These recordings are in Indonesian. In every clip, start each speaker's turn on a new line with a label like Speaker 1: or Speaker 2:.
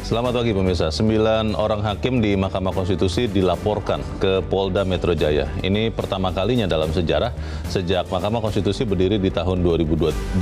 Speaker 1: Selamat pagi pemirsa. 9 orang hakim di Mahkamah Konstitusi dilaporkan ke Polda Metro Jaya. Ini pertama kalinya dalam sejarah sejak Mahkamah Konstitusi berdiri di tahun 2003.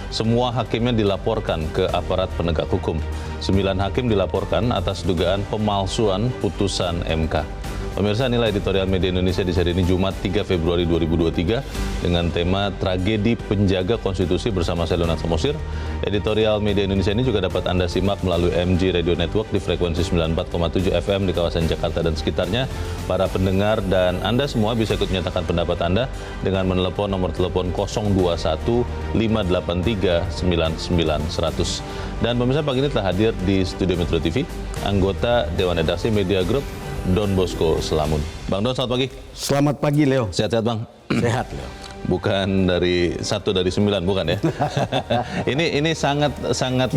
Speaker 1: Semua hakimnya dilaporkan ke aparat penegak hukum. 9 hakim dilaporkan atas dugaan pemalsuan putusan MK. Pemirsa, inilah editorial Media Indonesia di seri ini Jumat 3 Februari 2023 dengan tema Tragedi Penjaga Konstitusi bersama saya Leonard Samosir. Editorial Media Indonesia ini juga dapat Anda simak melalui MG Radio Network di frekuensi 94,7 FM di kawasan Jakarta dan sekitarnya. Para pendengar dan Anda semua bisa ikut menyatakan pendapat Anda dengan menelepon nomor telepon 021 583 99 100. Dan pemirsa, pagi ini telah hadir di Studio Metro TV anggota Dewan Redaksi Media Group Don Bosco Selamun. Bang Don, selamat pagi.
Speaker 2: Selamat pagi, Leo.
Speaker 1: Sehat-sehat, Bang?
Speaker 2: Sehat, Leo.
Speaker 1: Bukan dari 1 dari 9, bukan ya? ini sangat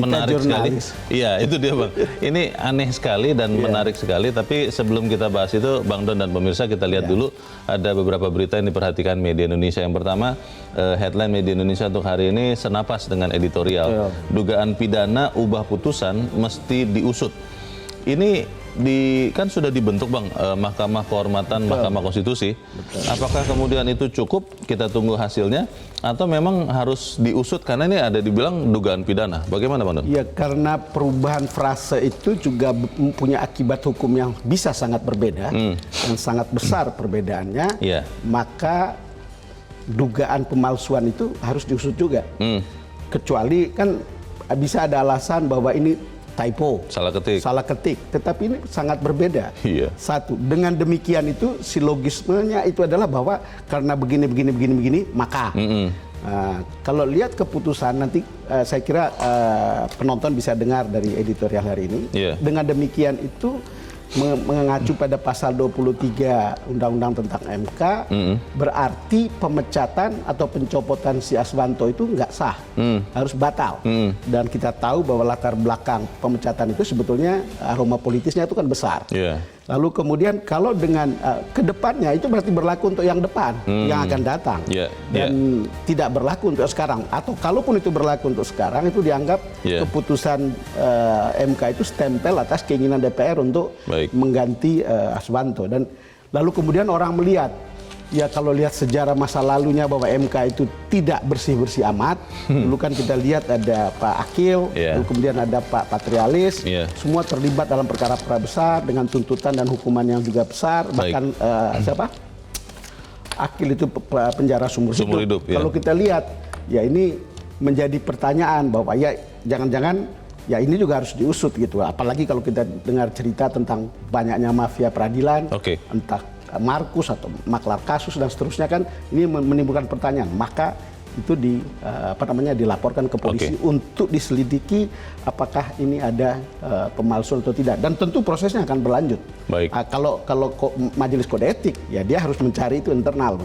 Speaker 1: menarik
Speaker 2: jurnalis.
Speaker 1: Sekali. Iya, itu dia, Bang. Ini aneh sekali dan menarik sekali. Tapi sebelum kita bahas itu, Bang Don dan pemirsa, kita lihat dulu ada beberapa berita yang diperhatikan Media Indonesia. Yang pertama, headline Media Indonesia untuk hari ini senapas dengan editorial. Dugaan pidana ubah putusan mesti diusut. Ini kan sudah dibentuk, Bang, Mahkamah Kehormatan Mahkamah Konstitusi. Apakah kemudian itu cukup? Kita tunggu hasilnya, atau memang harus diusut karena ini ada dibilang dugaan pidana. Bagaimana, Bang Don?
Speaker 2: Ya, karena perubahan frase itu juga punya akibat hukum yang bisa sangat berbeda dan sangat besar perbedaannya. Maka dugaan pemalsuan itu harus diusut juga. Kecuali kan bisa ada alasan bahwa ini typo, salah ketik, tetapi ini sangat berbeda. Satu, dengan demikian itu silogismenya itu adalah bahwa karena begini, maka kalau lihat keputusan nanti saya kira penonton bisa dengar dari editorial hari ini. Dengan demikian itu mengacu pada pasal 23 Undang-Undang tentang MK, berarti pemecatan atau pencopotan si Aswanto itu nggak sah, harus batal. Dan kita tahu bahwa latar belakang pemecatan itu sebetulnya aroma politisnya itu kan besar. Lalu kemudian kalau dengan kedepannya itu berarti berlaku untuk yang depan, yang akan datang, dan tidak berlaku untuk sekarang. Atau kalaupun itu berlaku untuk sekarang, itu dianggap keputusan MK itu stempel atas keinginan DPR untuk mengganti Aswanto. Dan lalu kemudian orang melihat, ya kalau lihat sejarah masa lalunya bahwa MK itu tidak bersih-bersih amat. Dulu kan kita lihat ada Pak Akil, lalu kemudian ada Pak Patrialis, semua terlibat dalam perkara-perkara besar dengan tuntutan dan hukuman yang juga besar. Bahkan siapa? Akil itu penjara seumur hidup. Kalau kita lihat, ya ini menjadi pertanyaan bahwa ya jangan-jangan ya ini juga harus diusut gitu. Apalagi kalau kita dengar cerita tentang banyaknya mafia peradilan, entah Markus atau maklar kasus dan seterusnya, kan ini menimbulkan pertanyaan. Maka itu dilaporkan ke polisi untuk diselidiki apakah ini ada pemalsuan atau tidak, dan tentu prosesnya akan berlanjut. Kalau majelis kode etik, ya dia harus mencari itu internal.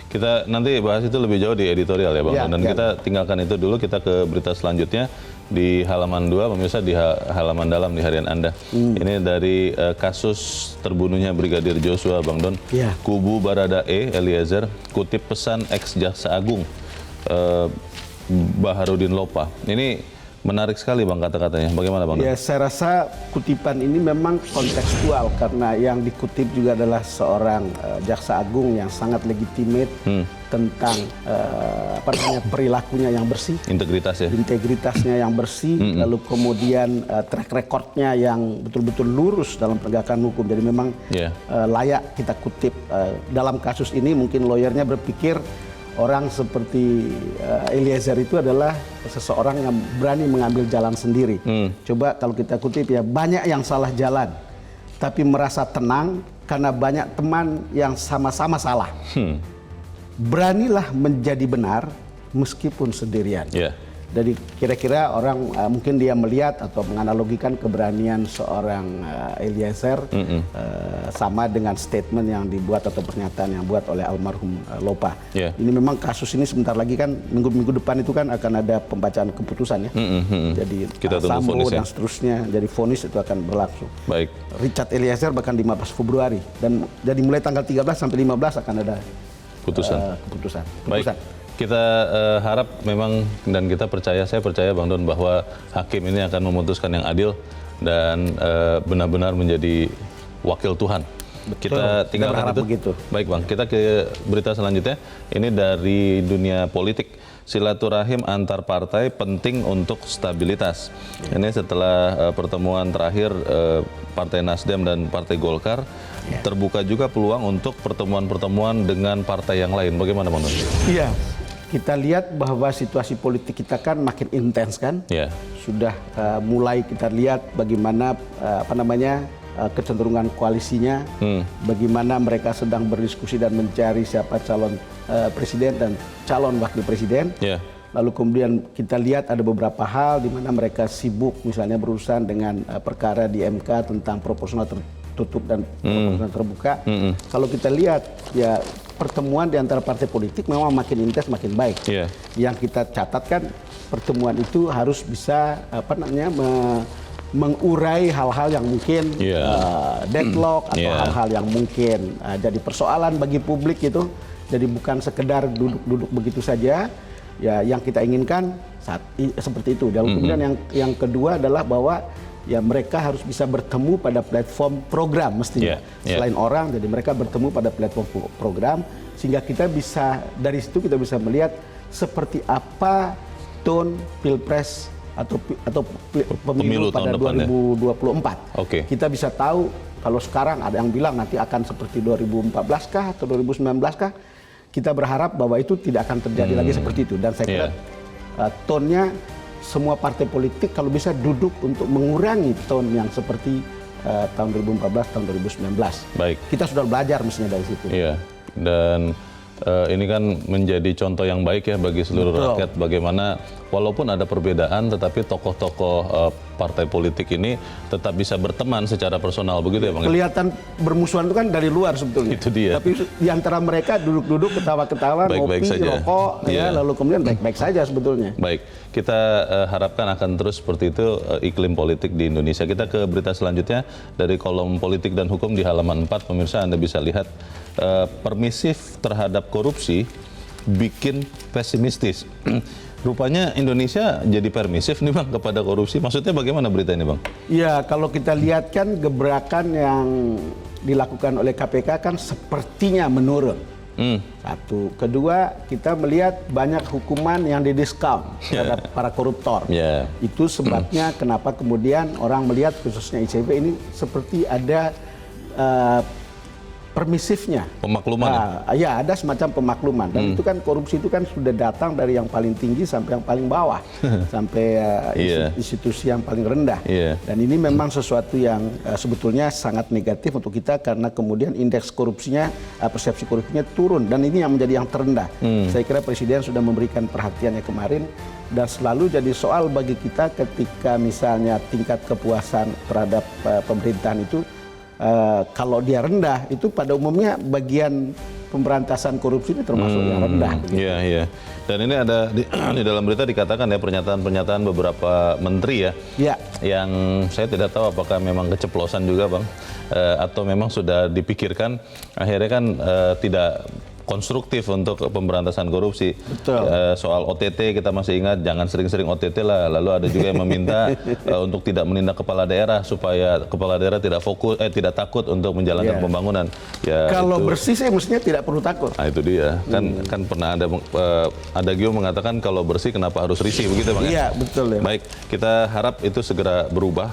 Speaker 1: Kita nanti bahas itu lebih jauh di editorial ya, Bang. Dan kita tinggalkan itu dulu, kita ke berita selanjutnya di halaman 2, pemirsa, di halaman dalam di harian Anda. Ini dari kasus terbunuhnya Brigadir Joshua, Bang Don. Kubu Baradae Eliezer kutip pesan ex-Jaksa Agung Baharudin Lopa. Ini menarik sekali, Bang, kata-katanya. Bagaimana, Bang?
Speaker 2: Ya, saya rasa kutipan ini memang kontekstual karena yang dikutip juga adalah seorang Jaksa Agung yang sangat legitimate tentang perilakunya yang bersih, integritasnya yang bersih, lalu kemudian track recordnya yang betul-betul lurus dalam penegakan hukum. Jadi memang layak kita kutip. Dalam kasus ini mungkin lawyernya berpikir orang seperti Eliezer itu adalah seseorang yang berani mengambil jalan sendiri. Coba kalau kita kutip, ya banyak yang salah jalan, tapi merasa tenang karena banyak teman yang sama-sama salah. Beranilah menjadi benar meskipun sendirian. Jadi kira-kira orang mungkin dia melihat atau menganalogikan keberanian seorang Eliezer sama dengan statement yang dibuat atau pernyataan yang buat oleh almarhum Lopa. Ini memang kasus ini sebentar lagi kan minggu depan itu kan akan ada pembacaan keputusan ya. Jadi Sambo dan seterusnya, jadi vonis itu akan berlangsung. Richard Eliezer bahkan 15 Februari dan jadi mulai tanggal 13 sampai 15 akan ada keputusan.
Speaker 1: Kita harap memang dan kita percaya, saya percaya Bang Don bahwa hakim ini akan memutuskan yang adil dan benar-benar menjadi wakil Tuhan.
Speaker 2: Betul,
Speaker 1: kita tinggalkan itu.
Speaker 2: Begitu.
Speaker 1: Baik Bang, kita ke berita selanjutnya. Ini dari dunia politik. Silaturahim antar partai penting untuk stabilitas. Ini setelah pertemuan terakhir Partai Nasdem dan Partai Golkar, terbuka juga peluang untuk pertemuan-pertemuan dengan partai yang lain. Bagaimana Bang Don?
Speaker 2: Iya, kita lihat bahwa situasi politik kita kan makin intens kan.
Speaker 1: Ya.
Speaker 2: Sudah mulai kita lihat bagaimana kecenderungan koalisinya, bagaimana mereka sedang berdiskusi dan mencari siapa calon presiden dan calon wakil presiden.
Speaker 1: Yeah.
Speaker 2: Lalu kemudian kita lihat ada beberapa hal di mana mereka sibuk misalnya berurusan dengan perkara di MK tentang proporsional tertutup dan proporsional terbuka. Kalau kita lihat ya pertemuan di antara partai politik memang makin intens makin baik.
Speaker 1: Yeah.
Speaker 2: Yang kita catatkan pertemuan itu harus bisa mengurai hal-hal yang mungkin deadlock atau hal-hal yang mungkin jadi persoalan bagi publik itu. Jadi bukan sekedar duduk-duduk begitu saja. Ya, yang kita inginkan seperti itu. Dan kemudian yang kedua adalah bahwa ya mereka harus bisa bertemu pada platform program mestinya. Selain orang, jadi mereka bertemu pada platform program sehingga kita bisa dari situ kita bisa melihat seperti apa tone Pilpres atau pemilu pada 2024.
Speaker 1: Okay.
Speaker 2: Kita bisa tahu kalau sekarang ada yang bilang nanti akan seperti 2014 kah atau 2019 kah? Kita berharap bahwa itu tidak akan terjadi lagi seperti itu. Dan saya kira tone-nya semua partai politik kalau bisa duduk untuk mengurangi tone yang seperti tahun 2014, tahun 2019.
Speaker 1: Baik.
Speaker 2: Kita sudah belajar mestinya dari situ.
Speaker 1: Iya. Dan ini kan menjadi contoh yang baik ya bagi seluruh rakyat bagaimana walaupun ada perbedaan tetapi tokoh-tokoh partai politik ini tetap bisa berteman secara personal begitu ya Bang?
Speaker 2: Kelihatan bermusuhan itu kan dari luar sebetulnya.
Speaker 1: Itu dia.
Speaker 2: Tapi di antara mereka duduk-duduk ketawa-ketawa, ngopi, rokok, lalu kemudian baik-baik saja sebetulnya.
Speaker 1: Baik, kita harapkan akan terus seperti itu iklim politik di Indonesia. Kita ke berita selanjutnya dari kolom politik dan hukum di halaman 4. Pemirsa Anda bisa lihat permisif terhadap korupsi bikin pesimistis. Rupanya Indonesia jadi permisif nih Bang kepada korupsi. Maksudnya bagaimana berita ini Bang?
Speaker 2: Ya kalau kita lihat kan gebrakan yang dilakukan oleh KPK kan sepertinya menurun. Satu. Kedua kita melihat banyak hukuman yang didiskon terhadap para koruptor. Itu sebabnya kenapa kemudian orang melihat khususnya ICW ini seperti ada permisifnya.
Speaker 1: Pemakluman.
Speaker 2: Ya ada semacam pemakluman. Dan itu kan korupsi itu kan sudah datang dari yang paling tinggi sampai yang paling bawah. Sampai institusi yang paling rendah. Dan ini memang sesuatu yang sebetulnya sangat negatif untuk kita karena kemudian indeks korupsinya, persepsi korupsinya turun. Dan ini yang menjadi yang terendah. Saya kira Presiden sudah memberikan perhatiannya kemarin. Dan selalu jadi soal bagi kita ketika misalnya tingkat kepuasan terhadap pemerintahan itu kalau dia rendah itu pada umumnya bagian pemberantasan korupsi ini termasuk yang rendah.
Speaker 1: Iya, iya. Dan ini ada di dalam berita dikatakan ya pernyataan-pernyataan beberapa menteri ya, yang saya tidak tahu apakah memang keceplosan juga Bang, atau memang sudah dipikirkan akhirnya kan tidak konstruktif untuk pemberantasan korupsi. Soal OTT kita masih ingat jangan sering-sering OTT lah. Lalu ada juga yang meminta untuk tidak menindak kepala daerah supaya kepala daerah tidak fokus tidak takut untuk menjalankan pembangunan. Ya,
Speaker 2: kalau bersih sih mestinya tidak perlu takut.
Speaker 1: Nah itu dia. Kan pernah ada Gio mengatakan kalau bersih kenapa harus risih begitu Bang?
Speaker 2: Iya, betul ya.
Speaker 1: Baik, kita harap itu segera berubah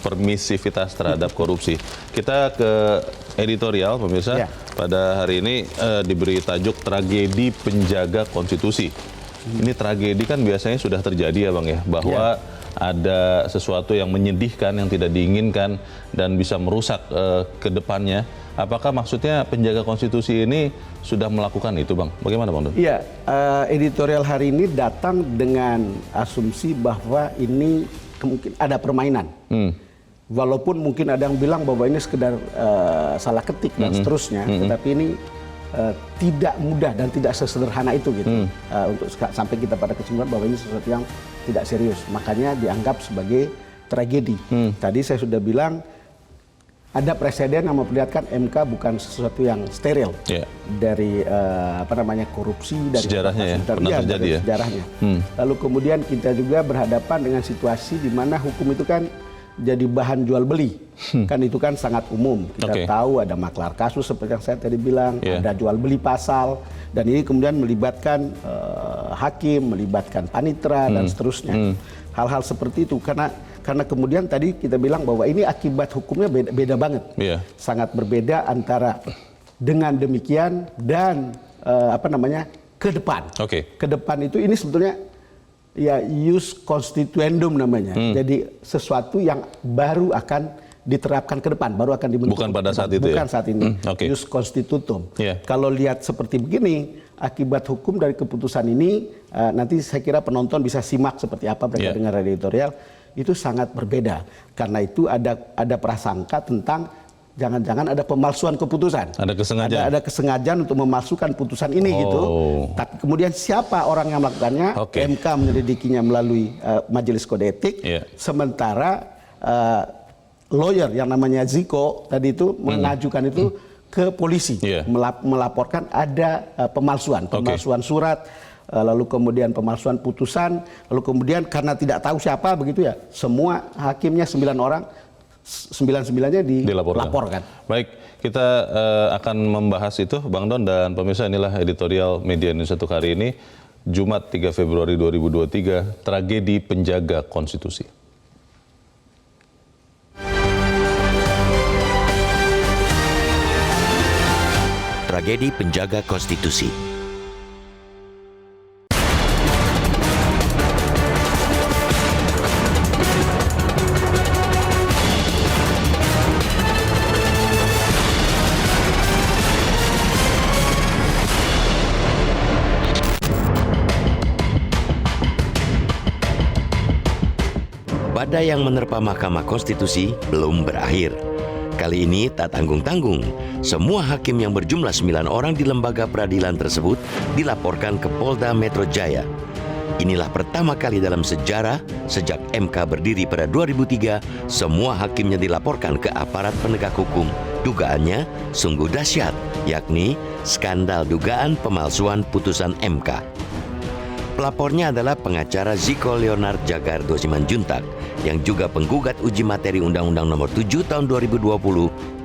Speaker 1: permisivitas terhadap korupsi. Kita ke editorial pemirsa. Pada hari ini diberi tajuk tragedi penjaga konstitusi. Ini tragedi kan biasanya sudah terjadi ya Bang ya, bahwa ada sesuatu yang menyedihkan, yang tidak diinginkan dan bisa merusak ke depannya. Apakah maksudnya penjaga konstitusi ini sudah melakukan itu Bang? Bagaimana Bang Don?
Speaker 2: Iya, editorial hari ini datang dengan asumsi bahwa ini kemungkinan ada permainan. Walaupun mungkin ada yang bilang bahwa ini sekedar salah ketik dan seterusnya, tetapi ini tidak mudah dan tidak sesederhana itu gitu. Untuk sampai kita pada kesimpulan bahwa ini sesuatu yang tidak serius, makanya dianggap sebagai tragedi. Tadi saya sudah bilang ada presiden yang memperlihatkan MK bukan sesuatu yang steril dari korupsi, dari
Speaker 1: sejarahnya terjadi ya.
Speaker 2: Sejarahnya. Lalu kemudian kita juga berhadapan dengan situasi di mana hukum itu kan jadi bahan jual beli. Kan itu kan sangat umum. Kita tahu ada maklar kasus seperti yang saya tadi bilang, ada jual beli pasal, dan ini kemudian melibatkan hakim, melibatkan panitera dan seterusnya. Hal-hal seperti itu karena kemudian tadi kita bilang bahwa ini akibat hukumnya beda banget. Sangat berbeda antara dengan demikian dan ke depan. Ke depan itu ini sebetulnya ya ius constituendum namanya. Jadi sesuatu yang baru akan diterapkan ke depan, baru akan dibentuk.
Speaker 1: Bukan pada saat itu.
Speaker 2: Bukan saat ini. Ius constitutum. Kalau lihat seperti begini, akibat hukum dari keputusan ini, nanti saya kira penonton bisa simak seperti apa mereka dengar editorial, itu sangat berbeda. Karena itu ada prasangka tentang jangan-jangan ada pemalsuan keputusan. Ada kesengajaan. Ada kesengajaan untuk memalsukan putusan ini gitu. Tapi kemudian siapa orang yang melakukannya? MK menyelidikinya melalui Majelis Kode Etik. Sementara lawyer yang namanya Ziko tadi itu mengajukan itu ke polisi, melaporkan ada pemalsuan surat, lalu kemudian pemalsuan putusan, lalu kemudian karena tidak tahu siapa begitu ya, semua hakimnya 9 orang, 9-9-nya dilaporkan.
Speaker 1: Baik, kita akan membahas itu, Bang Don dan pemirsa. Inilah editorial Media Indonesia untuk hari ini, Jumat 3 Februari 2023, tragedi penjaga konstitusi.
Speaker 3: Tragedi penjaga konstitusi. Badai yang menerpa Mahkamah Konstitusi belum berakhir. Kali ini tak tanggung-tanggung, semua hakim yang berjumlah 9 orang di lembaga peradilan tersebut dilaporkan ke Polda Metro Jaya. Inilah pertama kali dalam sejarah sejak MK berdiri pada 2003, semua hakimnya dilaporkan ke aparat penegak hukum. Dugaannya sungguh dahsyat, yakni skandal dugaan pemalsuan putusan MK. Pelapornya adalah pengacara Ziko Leonard Jagardo Simanjuntak yang juga penggugat uji materi Undang-Undang Nomor 7 Tahun 2020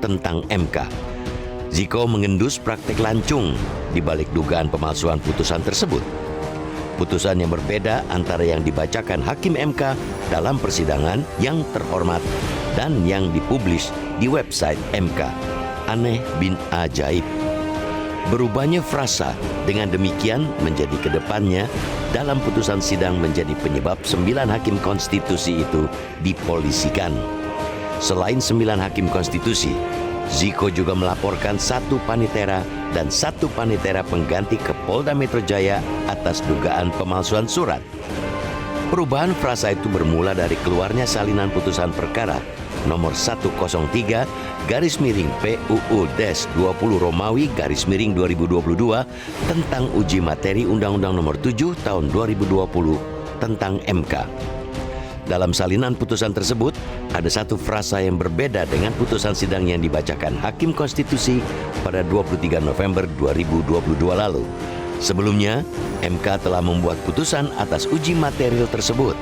Speaker 3: tentang MK. Ziko mengendus praktek lancung di balik dugaan pemalsuan putusan tersebut. Putusan yang berbeda antara yang dibacakan hakim MK dalam persidangan yang terhormat dan yang dipublis di website MK. Aneh bin ajaib. Berubahnya frasa dengan demikian menjadi kedepannya dalam putusan sidang menjadi penyebab 9 hakim konstitusi itu dipolisikan. Selain 9 hakim konstitusi, Ziko juga melaporkan 1 panitera dan 1 panitera pengganti ke Polda Metro Jaya atas dugaan pemalsuan surat. Perubahan frasa itu bermula dari keluarnya salinan putusan perkara nomor 103 /PUU-20 Romawi /2022 tentang uji materi Undang-Undang Nomor 7 Tahun 2020 tentang MK. Dalam salinan putusan tersebut, ada 1 frasa yang berbeda dengan putusan sidang yang dibacakan Hakim Konstitusi pada 23 November 2022 lalu. Sebelumnya, MK telah membuat putusan atas uji material tersebut.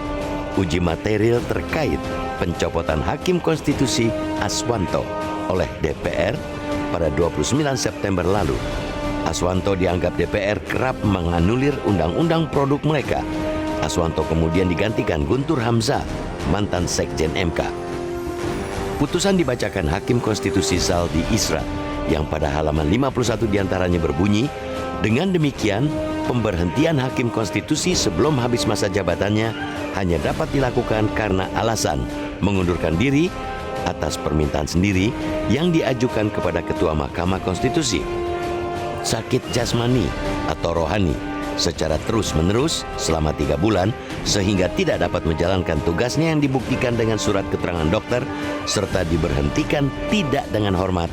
Speaker 3: Uji material terkait pencopotan Hakim Konstitusi Aswanto oleh DPR pada 29 September lalu. Aswanto dianggap DPR kerap menganulir undang-undang produk mereka. Aswanto kemudian digantikan Guntur Hamzah, mantan Sekjen MK. Putusan dibacakan Hakim Konstitusi Saldi Isra yang pada halaman 51 diantaranya berbunyi, dengan demikian pemberhentian Hakim Konstitusi sebelum habis masa jabatannya hanya dapat dilakukan karena alasan mengundurkan diri atas permintaan sendiri yang diajukan kepada Ketua Mahkamah Konstitusi, sakit jasmani atau rohani secara terus-menerus selama 3 bulan sehingga tidak dapat menjalankan tugasnya yang dibuktikan dengan surat keterangan dokter, serta diberhentikan tidak dengan hormat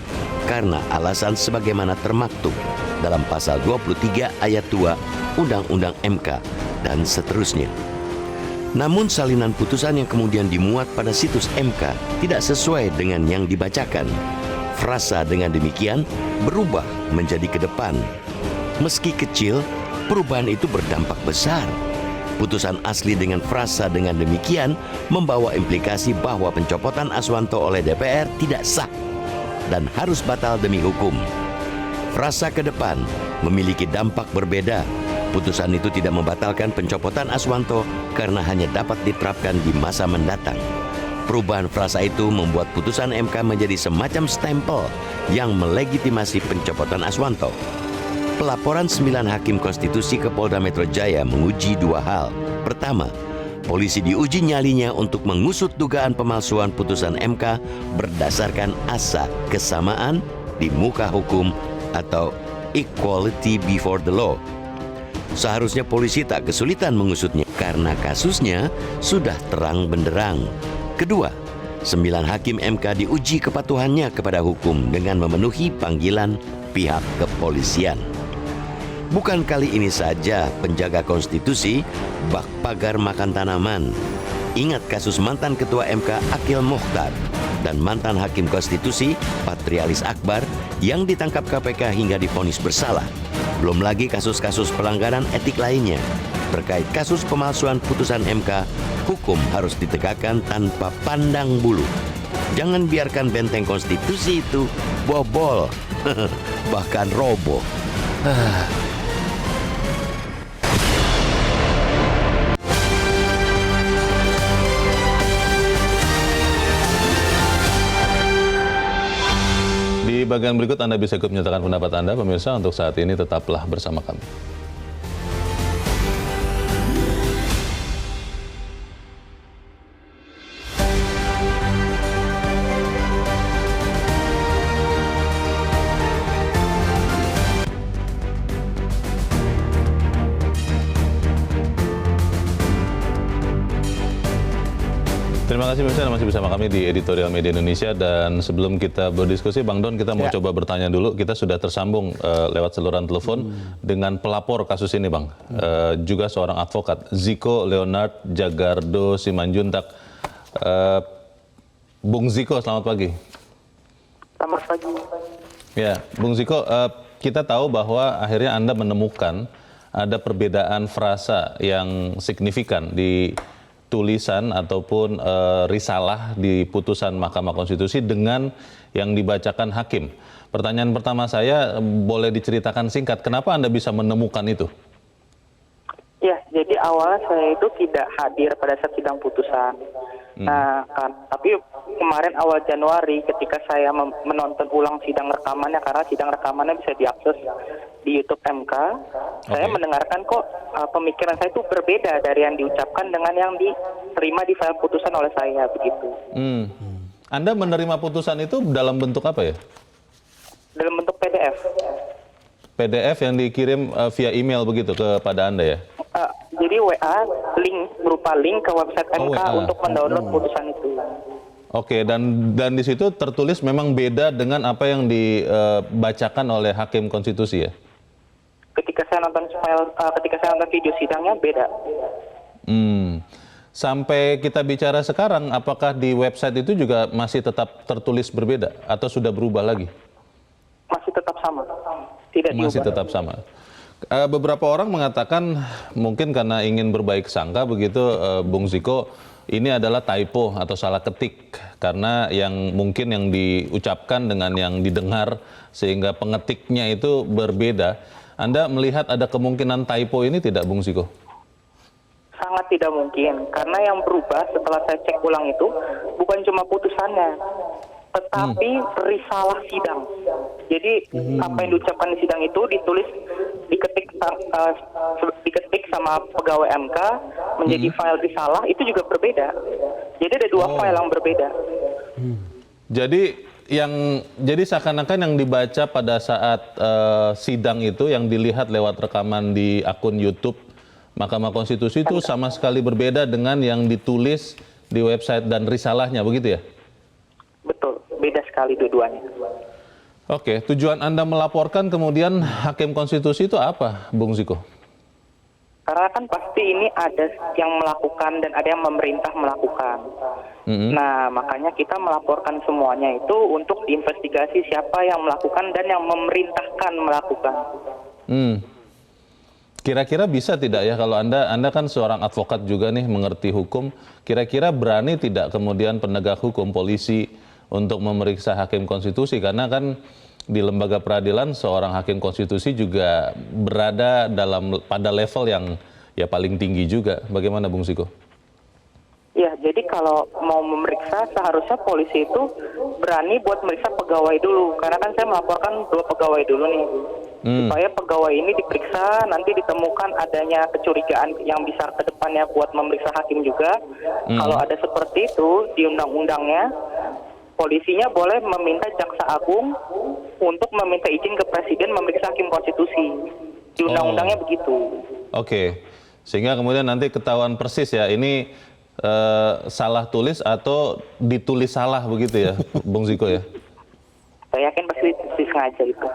Speaker 3: karena alasan sebagaimana termaktub dalam pasal 23 ayat 2 Undang-Undang MK dan seterusnya. Namun salinan putusan yang kemudian dimuat pada situs MK tidak sesuai dengan yang dibacakan. Frasa dengan demikian berubah menjadi ke depan. Meski kecil, perubahan itu berdampak besar. Putusan asli dengan frasa dengan demikian membawa implikasi bahwa pencopotan Aswanto oleh DPR tidak sah dan harus batal demi hukum. Frasa ke depan memiliki dampak berbeda. Putusan itu tidak membatalkan pencopotan Aswanto karena hanya dapat diterapkan di masa mendatang. Perubahan frasa itu membuat putusan MK menjadi semacam stempel yang melegitimasi pencopotan Aswanto. Pelaporan 9 hakim konstitusi ke Polda Metro Jaya menguji dua hal. Pertama, polisi diuji nyalinya untuk mengusut dugaan pemalsuan putusan MK berdasarkan asa kesamaan di muka hukum atau equality before the law. Seharusnya polisi tak kesulitan mengusutnya karena kasusnya sudah terang benderang. Kedua, 9 hakim MK diuji kepatuhannya kepada hukum dengan memenuhi panggilan pihak kepolisian. Bukan kali ini saja penjaga konstitusi bak pagar makan tanaman. Ingat kasus mantan Ketua MK Akil Mokhtar dan mantan Hakim Konstitusi Patrialis Akbar yang ditangkap KPK hingga divonis bersalah. Belum lagi kasus-kasus pelanggaran etik lainnya. Terkait kasus pemalsuan putusan MK, hukum harus ditegakkan tanpa pandang bulu. Jangan biarkan benteng konstitusi itu bobol, bahkan roboh.
Speaker 1: Di bagian berikut Anda bisa ikut menyatakan pendapat Anda, pemirsa. Untuk saat ini tetaplah bersama kami. Terima kasih pemirsa, masih bersama kami di Editorial Media Indonesia. Dan sebelum kita berdiskusi, Bang Don, kita mau coba bertanya dulu. Kita sudah tersambung lewat saluran telepon dengan pelapor kasus ini, Bang. Juga seorang advokat, Ziko Leonard Jagardo Simanjuntak. Bung Ziko, selamat pagi.
Speaker 4: Selamat pagi.
Speaker 1: Ya, Bung Ziko, kita tahu bahwa akhirnya Anda menemukan ada perbedaan frasa yang signifikan di tulisan ataupun risalah di putusan Mahkamah Konstitusi dengan yang dibacakan hakim. Pertanyaan pertama saya, boleh diceritakan singkat, kenapa Anda bisa menemukan itu?
Speaker 4: Ya, jadi awalnya saya itu tidak hadir pada saat sidang putusan. Nah, tapi kemarin awal Januari ketika saya menonton ulang sidang rekamannya, karena sidang rekamannya bisa diakses di YouTube MK, saya mendengarkan kok pemikiran saya itu berbeda dari yang diucapkan dengan yang diterima di file putusan oleh saya, begitu.
Speaker 1: Anda menerima putusan itu dalam bentuk apa ya?
Speaker 4: Dalam bentuk PDF.
Speaker 1: PDF yang dikirim via email begitu kepada Anda ya?
Speaker 4: Jadi WA, berupa link ke website MK untuk mendownload putusan itu.
Speaker 1: Oke, dan di situ tertulis memang beda dengan apa yang dibacakan oleh Hakim Konstitusi ya?
Speaker 4: Ketika saya nonton video sidangnya beda.
Speaker 1: Sampai kita bicara sekarang, apakah di website itu juga masih tetap tertulis berbeda atau sudah berubah lagi?
Speaker 4: Masih tetap sama, tidak diubah.
Speaker 1: Masih tetap sama. Beberapa orang mengatakan mungkin karena ingin berbaik sangka begitu, Bung Ziko, ini adalah typo atau salah ketik karena yang mungkin yang diucapkan dengan yang didengar sehingga pengetiknya itu berbeda. Anda melihat ada kemungkinan typo ini tidak, Bung Ziko?
Speaker 4: Sangat tidak mungkin, karena yang berubah setelah saya cek ulang itu bukan cuma putusannya, tetapi risalah sidang. Jadi apa yang diucapkan di sidang itu ditulis, diketik sama pegawai MK menjadi file risalah, itu juga berbeda. Jadi ada dua file yang berbeda.
Speaker 1: Jadi seakan-akan yang dibaca pada saat sidang itu yang dilihat lewat rekaman di akun YouTube Mahkamah Konstitusi itu sama sekali berbeda dengan yang ditulis di website dan risalahnya, begitu ya?
Speaker 4: Betul, beda sekali dua-duanya.
Speaker 1: Oke, tujuan Anda melaporkan kemudian Hakim Konstitusi itu apa, Bung Ziko?
Speaker 4: Karena kan pasti ini ada yang melakukan dan ada yang memerintah melakukan. Nah, makanya kita melaporkan semuanya itu untuk diinvestigasi siapa yang melakukan dan yang memerintahkan melakukan.
Speaker 1: Kira-kira bisa tidak ya, kalau Anda kan seorang advokat juga nih, mengerti hukum, kira-kira berani tidak kemudian penegak hukum, polisi, untuk memeriksa hakim konstitusi? Karena kan di lembaga peradilan seorang hakim konstitusi juga berada pada level yang ya paling tinggi juga. Bagaimana Bung Ziko?
Speaker 4: Ya, jadi kalau mau memeriksa seharusnya polisi itu berani buat meriksa pegawai dulu. Karena kan saya melaporkan 2 pegawai dulu nih. Supaya pegawai ini diperiksa, nanti ditemukan adanya kecurigaan yang besar ke depannya buat memeriksa hakim juga. Kalau ada seperti itu di undang-undangnya, polisinya boleh meminta jaksa agung untuk meminta izin ke presiden memeriksa hakim konstitusi. Di undang-undangnya begitu.
Speaker 1: Oke, sehingga kemudian nanti ketahuan persis ya, ini salah tulis atau ditulis salah begitu ya, Bung Ziko ya?
Speaker 4: Saya yakin pasti disengaja itu.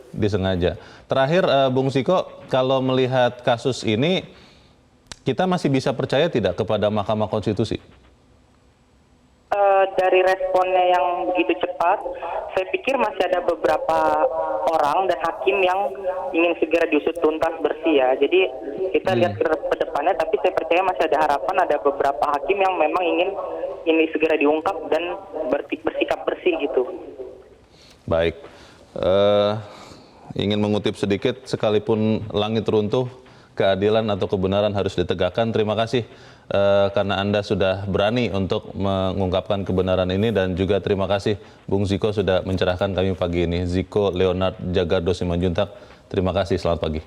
Speaker 1: Disengaja. Terakhir, Bung Ziko, kalau melihat kasus ini, kita masih bisa percaya tidak kepada Mahkamah Konstitusi?
Speaker 4: Dari responnya yang begitu cepat, saya pikir masih ada beberapa orang dan hakim yang ingin segera diusut tuntas bersih ya. Jadi kita lihat ke depannya, tapi saya percaya masih ada harapan, ada beberapa hakim yang memang ingin ini segera diungkap dan bersikap bersih gitu.
Speaker 1: Baik, ingin mengutip sedikit, sekalipun langit runtuh, keadilan atau kebenaran harus ditegakkan. Terima kasih karena Anda sudah berani untuk mengungkapkan kebenaran ini, dan juga terima kasih Bung Ziko sudah mencerahkan kami pagi ini. Ziko Leonard Jagardo Simanjuntak, terima kasih, selamat pagi.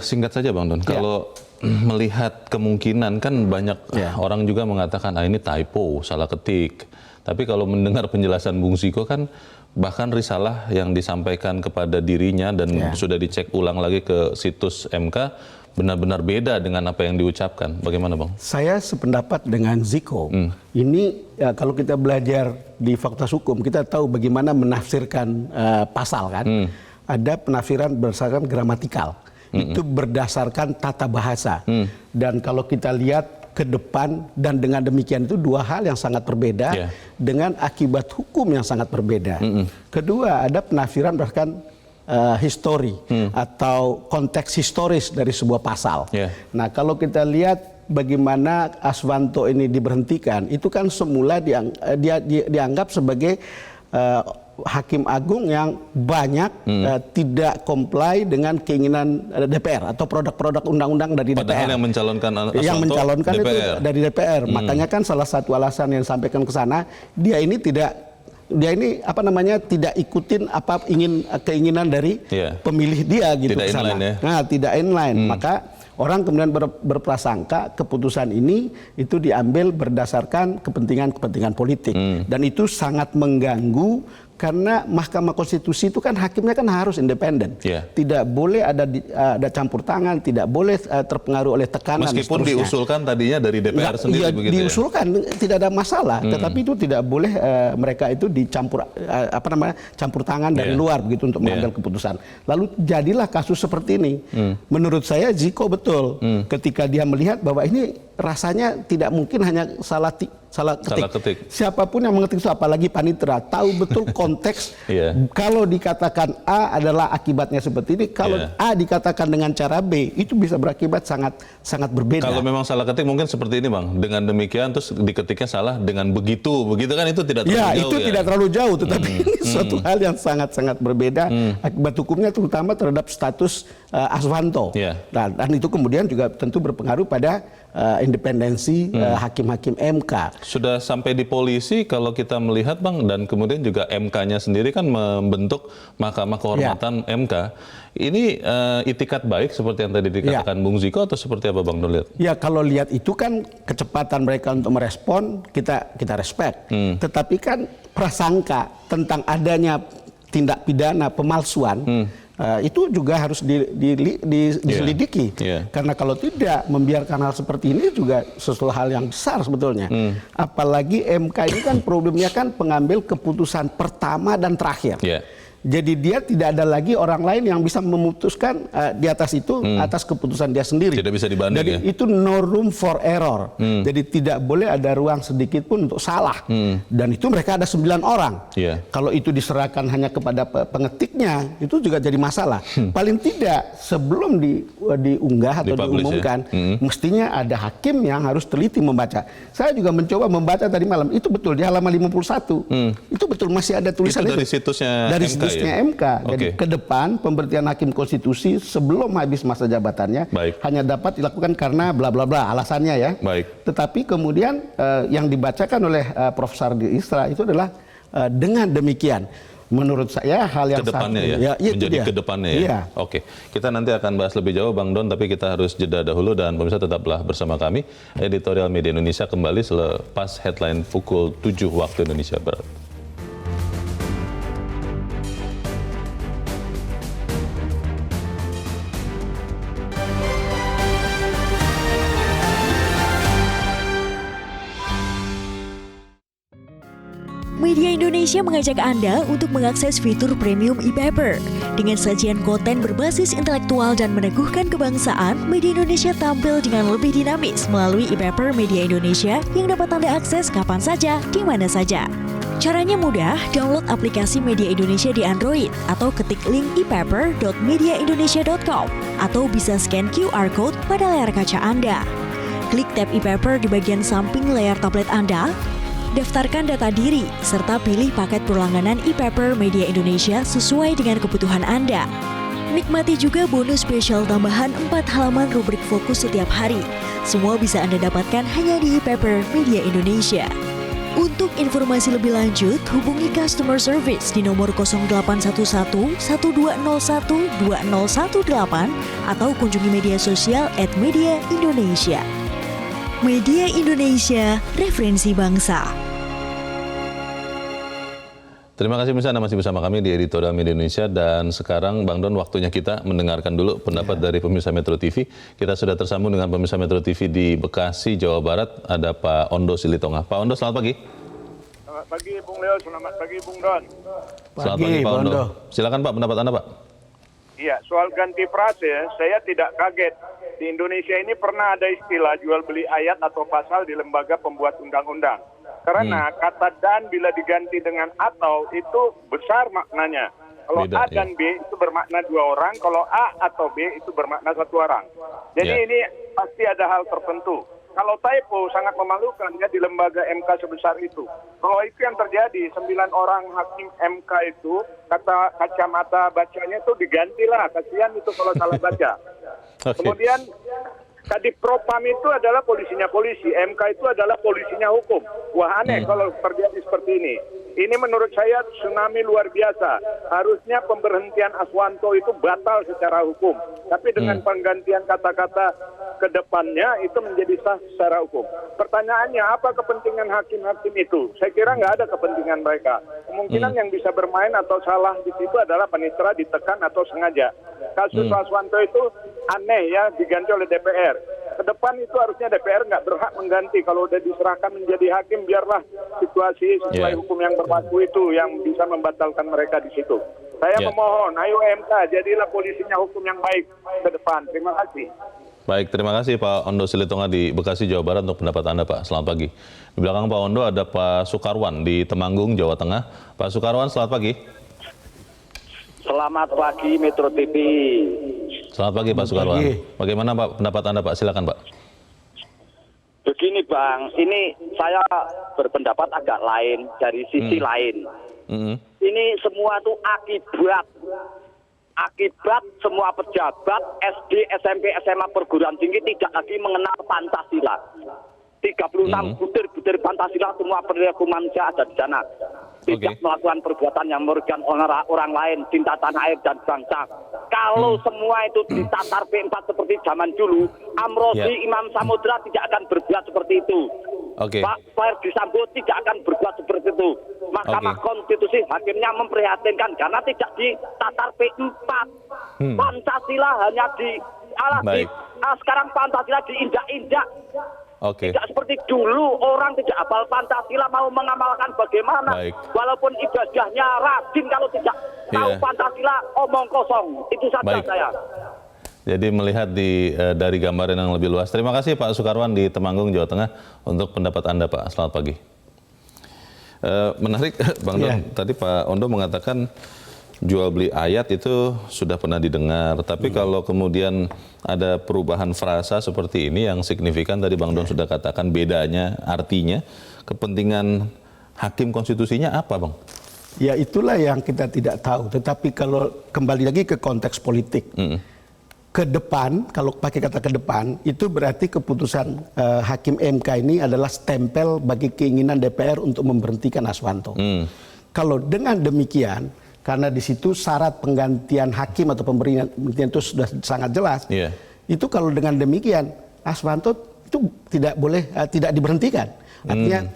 Speaker 1: Singkat saja Bang Don, kalau melihat kemungkinan kan banyak orang juga mengatakan ini typo, salah ketik. Tapi kalau mendengar penjelasan Bung Ziko kan bahkan risalah yang disampaikan kepada dirinya dan sudah dicek ulang lagi ke situs MK benar-benar beda dengan apa yang diucapkan. Bagaimana Bang?
Speaker 2: Saya sependapat dengan Ziko. Ini ya, kalau kita belajar di fakultas hukum, kita tahu bagaimana menafsirkan pasal kan. Ada penafsiran berdasarkan gramatikal. Itu berdasarkan tata bahasa. Dan kalau kita lihat ke depan, dan dengan demikian itu 2 hal yang sangat berbeda dengan akibat hukum yang sangat berbeda. Kedua, ada penafsiran berdasarkan histori atau konteks historis dari sebuah pasal. Nah, kalau kita lihat bagaimana Aswanto ini diberhentikan, itu kan semula dianggap sebagai hakim agung yang banyak tidak comply dengan keinginan DPR atau produk-produk undang-undang dari DPR. Padahal
Speaker 1: yang mencalonkan Aswanto
Speaker 2: yang mencalonkan
Speaker 1: DPR.
Speaker 2: itu dari DPR. Makanya kan salah satu alasan yang disampaikan ke sana, dia ini tidak ikutin keinginan dari pemilih dia gitu ke sana. Nah, tidak inline. Maka orang kemudian berprasangka keputusan ini itu diambil berdasarkan kepentingan politik. Dan itu sangat mengganggu, karena Mahkamah Konstitusi itu kan hakimnya kan harus independen. Tidak boleh ada campur tangan, tidak boleh terpengaruh oleh tekanan.
Speaker 1: Meskipun diusulkan tadinya dari DPR sendiri begitu
Speaker 2: diusulkan, tidak ada masalah, tetapi itu tidak boleh mereka itu campur tangan dari luar begitu untuk mengambil keputusan. Lalu jadilah kasus seperti ini. Menurut saya Ziko betul ketika dia melihat bahwa ini rasanya tidak mungkin hanya salah ketik. Siapapun yang mengetik itu, apalagi panitera, tahu betul konteks. Kalau dikatakan A adalah akibatnya seperti ini, kalau A dikatakan dengan cara B, itu bisa berakibat sangat berbeda.
Speaker 1: Kalau memang salah ketik mungkin seperti ini Bang, dengan demikian terus diketiknya salah dengan begitu kan, itu tidak terlalu jauh. Itu tidak terlalu jauh,
Speaker 2: tetapi ini suatu hal yang sangat berbeda akibat hukumnya, terutama terhadap status Aswanto. Dan itu kemudian juga tentu berpengaruh pada independensi hakim-hakim MK.
Speaker 1: Sudah sampai di polisi kalau kita melihat Bang, dan kemudian juga MK-nya sendiri kan membentuk Mahkamah Kehormatan MK. Ini itikat baik seperti yang tadi dikatakan Bung Ziko, atau seperti apa Bang Don lihat?
Speaker 2: Ya, kalau lihat itu kan kecepatan mereka untuk merespon, kita respect. Tetapi kan prasangka tentang adanya tindak pidana pemalsuan, itu juga harus diselidiki. Karena kalau tidak, membiarkan hal seperti ini juga sesuatu hal yang besar sebetulnya. Apalagi MK ini kan problemnya kan pengambil keputusan pertama dan terakhir. Jadi dia tidak ada lagi orang lain yang bisa memutuskan di atas itu, atas keputusan dia sendiri.
Speaker 1: Tidak bisa dibanding.
Speaker 2: Jadi itu no room for error. Jadi tidak boleh ada ruang sedikit pun untuk salah. Dan itu mereka ada 9 orang. Kalau itu diserahkan hanya kepada pengetiknya, itu juga jadi masalah. Paling tidak sebelum diunggah atau diumumkan, mestinya ada hakim yang harus teliti membaca. Saya juga mencoba membaca tadi malam, itu betul di halaman 51. Itu betul masih ada tulisan
Speaker 1: itu. Dari situsnya
Speaker 2: dari
Speaker 1: MK,
Speaker 2: situsnya
Speaker 1: ya?
Speaker 2: MK. Jadi ke depan pemberhentian hakim konstitusi sebelum habis masa jabatannya hanya dapat dilakukan karena bla bla bla alasannya ya. Tetapi kemudian yang dibacakan oleh Prof. Sardi Isra itu adalah dengan demikian. Menurut saya hal yang
Speaker 1: kedepannya menjadi kedepannya ya. Oke, kita nanti akan bahas lebih jauh Bang Don, tapi kita harus jeda dahulu dan pemirsa tetaplah bersama kami. Editorial Media Indonesia kembali selepas headline pukul 7 waktu Indonesia Barat.
Speaker 5: Media Indonesia mengajak Anda untuk mengakses fitur premium e-paper. Dengan sajian konten berbasis intelektual dan meneguhkan kebangsaan, Media Indonesia tampil dengan lebih dinamis melalui e-paper Media Indonesia yang dapat Anda akses kapan saja, di mana saja. Caranya mudah, download aplikasi Media Indonesia di Android atau ketik link e-paper.mediaindonesia.com atau bisa scan QR Code pada layar kaca Anda. Klik tab e-paper di bagian samping layar tablet Anda, daftarkan data diri, serta pilih paket berlangganan e-paper Media Indonesia sesuai dengan kebutuhan Anda. Nikmati juga bonus spesial tambahan 4 halaman rubrik fokus setiap hari. Semua bisa Anda dapatkan hanya di e-paper Media Indonesia. Untuk informasi lebih lanjut, hubungi customer service di nomor 0811 1201 2018 atau kunjungi media sosial @mediaindonesia. Media Indonesia, referensi bangsa.
Speaker 1: Terima kasih pemirsa, Anda masih bersama kami di Editorial Media Indonesia, dan sekarang Bang Don waktunya kita mendengarkan dulu pendapat dari pemirsa Metro TV. Kita sudah tersambung dengan pemirsa Metro TV di Bekasi, Jawa Barat. Ada Pak Ondo Silitonga. Pak Ondo, selamat pagi.
Speaker 6: Selamat pagi Bung Leo, selamat pagi Bung Don.
Speaker 1: Selamat pagi Pak Ondo. Silakan Pak, pendapat Anda Pak.
Speaker 6: Iya, soal ganti frase, saya tidak kaget. Di Indonesia ini pernah ada istilah jual beli ayat atau pasal di lembaga pembuat undang-undang. Karena kata dan bila diganti dengan atau itu besar maknanya. Kalau A dan B itu bermakna 2 orang, kalau A atau B itu bermakna 1 orang. Jadi ini pasti ada hal tertentu. Kalau typo sangat memalukan ya di lembaga MK sebesar itu. Kalau itu yang terjadi, 9 orang hakim MK itu, kata kacamata bacanya itu digantilah, kasihan itu kalau salah baca. Kemudian Kadif Propam itu adalah polisinya polisi, MK itu adalah polisinya hukum. Wah aneh kalau terjadi seperti ini. Ini menurut saya tsunami luar biasa. Harusnya pemberhentian Aswanto itu batal secara hukum. Tapi dengan penggantian kata-kata ke depannya itu menjadi sah secara hukum. Pertanyaannya, apa kepentingan hakim-hakim itu? Saya kira nggak ada kepentingan mereka. Kemungkinan yang bisa bermain atau salah di situ adalah panitera ditekan atau sengaja. Kasus Aswanto itu aneh ya, diganti oleh DPR. Ke depan itu harusnya DPR nggak berhak mengganti. Kalau udah diserahkan menjadi hakim, biarlah situasi sesuai hukum yang berlaku itu yang bisa membatalkan mereka di situ. Saya memohon, ayo MK, jadilah polisinya hukum yang baik ke depan. Terima kasih.
Speaker 1: Baik, terima kasih Pak Ondo Silitonga di Bekasi, Jawa Barat untuk pendapat Anda Pak. Selamat pagi. Di belakang Pak Ondo ada Pak Sukarwan di Temanggung, Jawa Tengah. Pak Sukarwan, selamat pagi.
Speaker 7: Selamat pagi Metro TV.
Speaker 1: Selamat pagi Pak Sukarwan. Bagaimana Pak pendapat Anda Pak? Silakan Pak.
Speaker 7: Begini Bang, ini saya berpendapat agak lain dari sisi lain. Ini semua itu akibat semua pejabat SD, SMP, SMA perguruan tinggi tidak lagi mengenal Pancasila. 36 butir-butir Pancasila semua perilaku manusia ada di sana. Tidak melakukan perbuatan yang merugikan orang lain, cinta tanah air dan bangsa. Kalau semua itu ditatar P4 seperti zaman dulu, Amrozi, Imam Samudra tidak akan berbuat seperti itu. Pak Ferdi Sambo tidak akan berbuat seperti itu. Mahkamah Konstitusi hakimnya memprihatinkan karena tidak ditatar P4. Pancasila hanya sekarang Pancasila diinjak-injak.
Speaker 1: Oke.
Speaker 7: Tidak seperti dulu orang tidak hafal Pancasila mau mengamalkan bagaimana.
Speaker 1: Baik.
Speaker 7: Walaupun ibadahnya rajin, kalau tidak tahu
Speaker 1: Iya.
Speaker 7: Pancasila omong kosong. Itu saja
Speaker 1: Baik.
Speaker 7: saya.
Speaker 1: Jadi melihat dari gambaran yang lebih luas. Terima kasih Pak Sukarwan di Temanggung, Jawa Tengah untuk pendapat Anda Pak. Selamat pagi. Menarik Bang Don, tadi Pak Ondo mengatakan jual beli ayat itu sudah pernah didengar. Tapi kalau kemudian ada perubahan frasa seperti ini yang signifikan, tadi Bang Don sudah katakan bedanya, artinya kepentingan hakim konstitusinya apa Bang?
Speaker 2: Ya itulah yang kita tidak tahu. Tetapi kalau kembali lagi ke konteks politik, ke depan, kalau pakai kata ke depan, itu berarti keputusan Hakim MK ini adalah stempel bagi keinginan DPR untuk memberhentikan Aswanto. Kalau dengan demikian, karena di situ syarat penggantian hakim atau pemberian itu sudah sangat jelas, itu kalau dengan demikian Aswanto itu tidak boleh tidak diberhentikan. Artinya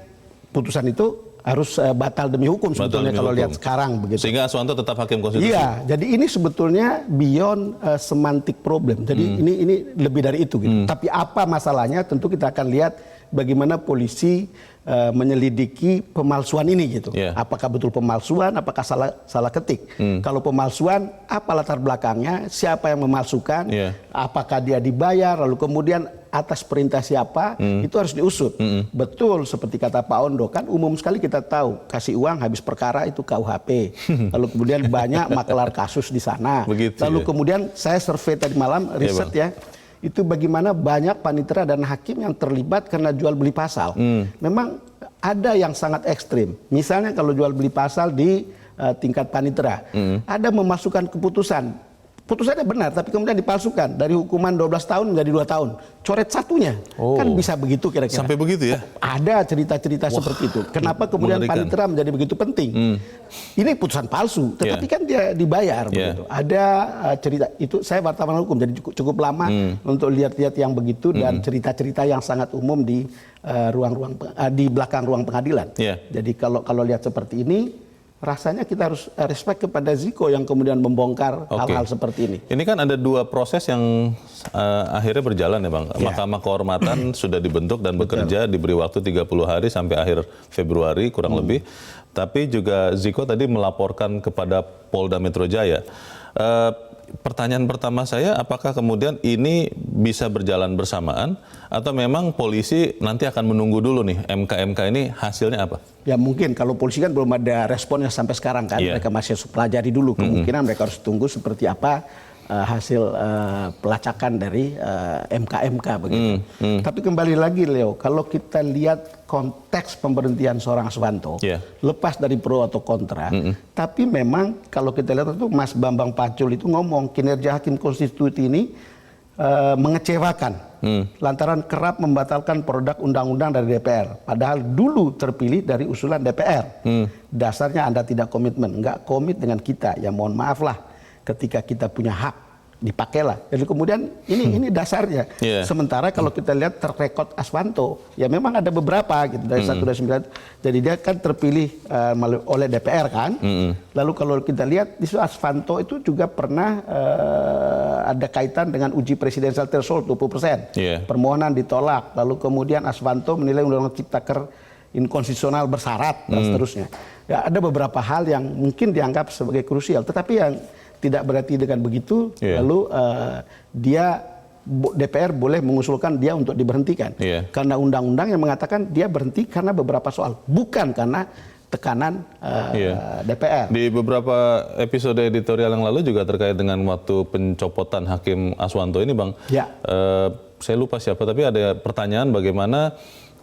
Speaker 2: putusan itu harus batal demi hukum sebetulnya kalau lihat sekarang begitu.
Speaker 1: Sehingga Aswanto tetap hakim konstitusi.
Speaker 2: Iya, jadi ini sebetulnya beyond semantic problem. Jadi ini lebih dari itu gitu. Tapi apa masalahnya? Tentu kita akan lihat bagaimana polisi menyelidiki pemalsuan ini gitu. Apakah betul pemalsuan, apakah salah ketik. Kalau pemalsuan, apa latar belakangnya, siapa yang memalsukan, apakah dia dibayar, lalu kemudian atas perintah siapa, itu harus diusut. Betul seperti kata Pak Ondo, kan umum sekali kita tahu, kasih uang habis perkara itu KUHP. Lalu kemudian banyak maklar kasus di sana.
Speaker 1: Begitu,
Speaker 2: lalu kemudian saya survei tadi malam, riset itu bagaimana banyak panitera dan hakim yang terlibat karena jual beli pasal. Memang ada yang sangat ekstrim. Misalnya kalau jual beli pasal di tingkat panitera, ada memasukkan keputusan. Putusannya benar, tapi kemudian dipalsukan. Dari hukuman 12 tahun menjadi 2 tahun. Coret satunya. Kan bisa begitu kira-kira.
Speaker 1: Sampai begitu ya?
Speaker 2: Ada cerita-cerita seperti itu. Kenapa kemudian panitera menjadi begitu penting? Ini putusan palsu, tetapi kan dia dibayar. Begitu. Ada cerita, itu saya wartawan hukum, jadi cukup lama untuk lihat-lihat yang begitu dan cerita-cerita yang sangat umum di di belakang ruang pengadilan. Jadi kalau lihat seperti ini, rasanya kita harus respect kepada Ziko yang kemudian membongkar hal-hal seperti ini.
Speaker 1: Ini kan ada dua proses yang akhirnya berjalan ya Bang. Mahkamah Kehormatan sudah dibentuk dan bekerja, diberi waktu 30 hari sampai akhir Februari kurang lebih. Tapi juga Ziko tadi melaporkan kepada Polda Metro Jaya. Pertanyaan pertama saya, apakah kemudian ini bisa berjalan bersamaan atau memang polisi nanti akan menunggu dulu nih MK-MK ini hasilnya apa?
Speaker 2: Ya mungkin kalau polisi kan belum ada responnya sampai sekarang kan, mereka masih harus pelajari dulu. Kemungkinan mereka harus tunggu seperti apa hasil pelacakan dari MK-MK begitu. Tapi kembali lagi Leo, kalau kita lihat konteks pemberhentian seorang Aswanto, lepas dari pro atau kontra, tapi memang kalau kita lihat itu Mas Bambang Pacul itu ngomong kinerja hakim konstitusi ini mengecewakan lantaran kerap membatalkan produk undang-undang dari DPR. Padahal dulu terpilih dari usulan DPR. Dasarnya Anda tidak komitmen, nggak komit dengan kita. Ya mohon maaf lah, ketika kita punya hak dipakailah. Jadi kemudian ini dasarnya. Sementara kalau kita lihat terrekod Aswanto, ya memang ada beberapa gitu dari 1 dari 9. Jadi dia kan terpilih oleh DPR kan. Lalu kalau kita lihat di situ Aswanto itu juga pernah ada kaitan dengan uji presidensial threshold 20%. Permohonan ditolak. Lalu kemudian Aswanto menilai Undang-Undang Ciptaker inkonstitusional bersyarat dan seterusnya. Ya ada beberapa hal yang mungkin dianggap sebagai krusial, tetapi yang tidak berarti dengan begitu, lalu DPR boleh mengusulkan dia untuk diberhentikan. Karena undang-undang yang mengatakan dia berhenti karena beberapa soal, bukan karena tekanan DPR.
Speaker 1: Di beberapa episode editorial yang lalu juga terkait dengan waktu pencopotan Hakim Aswanto ini Bang, saya lupa siapa, tapi ada pertanyaan bagaimana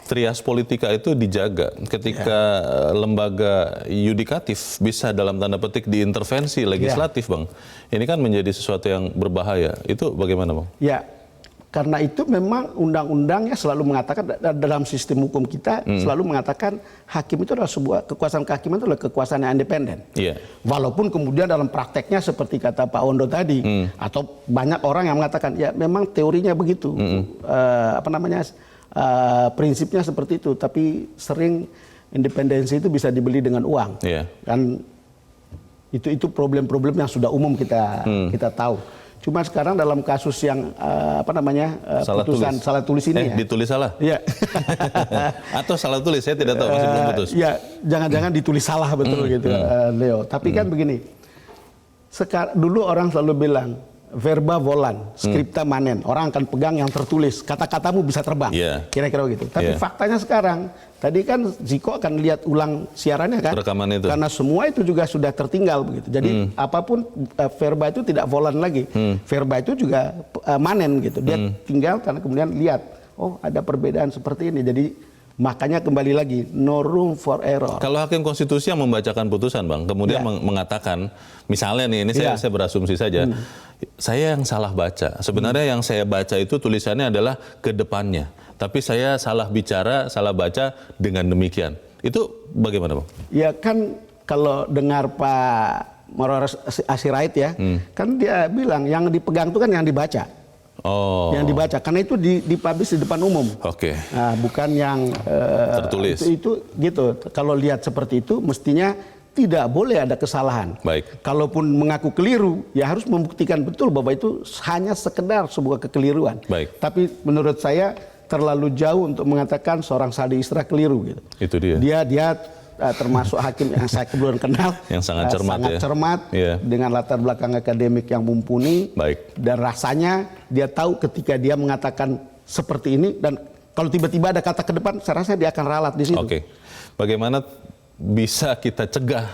Speaker 1: trias politika itu dijaga ketika lembaga yudikatif bisa dalam tanda petik diintervensi legislatif Bang. Ini kan menjadi sesuatu yang berbahaya. Itu bagaimana Bang?
Speaker 2: Ya, karena itu memang undang-undangnya selalu mengatakan, dalam sistem hukum kita selalu mengatakan hakim itu adalah sebuah kekuasaan kehakiman, itu adalah kekuasaan yang independen. Walaupun kemudian dalam prakteknya seperti kata Pak Ondo tadi, atau banyak orang yang mengatakan ya memang teorinya begitu, prinsipnya seperti itu, tapi sering independensi itu bisa dibeli dengan uang. Dan itu problem-problem yang sudah umum kita tahu. Cuma sekarang dalam kasus yang salah tulis ini
Speaker 1: ditulis salah.
Speaker 2: Iya.
Speaker 1: Atau salah tulis, saya tidak tahu, masih belum putus.
Speaker 2: Ya, jangan-jangan ditulis salah betul gitu, Leo. Tapi kan begini, dulu orang selalu bilang verba volant, scripta manen. Orang akan pegang yang tertulis, kata-katamu bisa terbang. Kira-kira gitu. Tapi faktanya sekarang, tadi kan Ziko akan lihat ulang siarannya kan?
Speaker 1: Rekaman itu.
Speaker 2: Karena semua itu juga sudah tertinggal begitu. Jadi apapun verba itu tidak volant lagi. Verba itu juga manen gitu. Dia tinggal karena kemudian lihat, oh ada perbedaan seperti ini. Jadi makanya kembali lagi, no room for error.
Speaker 1: Kalau hakim konstitusi yang membacakan putusan, Bang, kemudian mengatakan, misalnya nih, ini saya berasumsi saja, saya yang salah baca. Sebenarnya yang saya baca itu tulisannya adalah ke depannya. Tapi saya salah bicara, salah baca dengan demikian. Itu bagaimana, Bang? Ya kan kalau dengar Pak Morores Asirait ya, kan dia bilang yang dipegang itu kan yang dibaca. Oh.
Speaker 2: Yang dibaca, karena itu dipublish di depan umum.
Speaker 1: Oke.
Speaker 2: Nah, bukan yang
Speaker 1: tertulis.
Speaker 2: Itu gitu. Kalau lihat seperti itu, mestinya tidak boleh ada kesalahan.
Speaker 1: Baik.
Speaker 2: Kalaupun mengaku keliru, ya harus membuktikan betul bahwa itu hanya sekedar sebuah kekeliruan.
Speaker 1: Baik.
Speaker 2: Tapi menurut saya terlalu jauh untuk mengatakan seorang Saldi Isra keliru gitu.
Speaker 1: Itu dia.
Speaker 2: Dia termasuk hakim yang saya belum kenal,
Speaker 1: yang sangat cermat,
Speaker 2: dengan latar belakang akademik yang mumpuni.
Speaker 1: Baik.
Speaker 2: Dan rasanya dia tahu ketika dia mengatakan seperti ini, dan kalau tiba-tiba ada kata ke depan, saya rasa dia akan ralat di situ.
Speaker 1: Oke. Bagaimana bisa kita cegah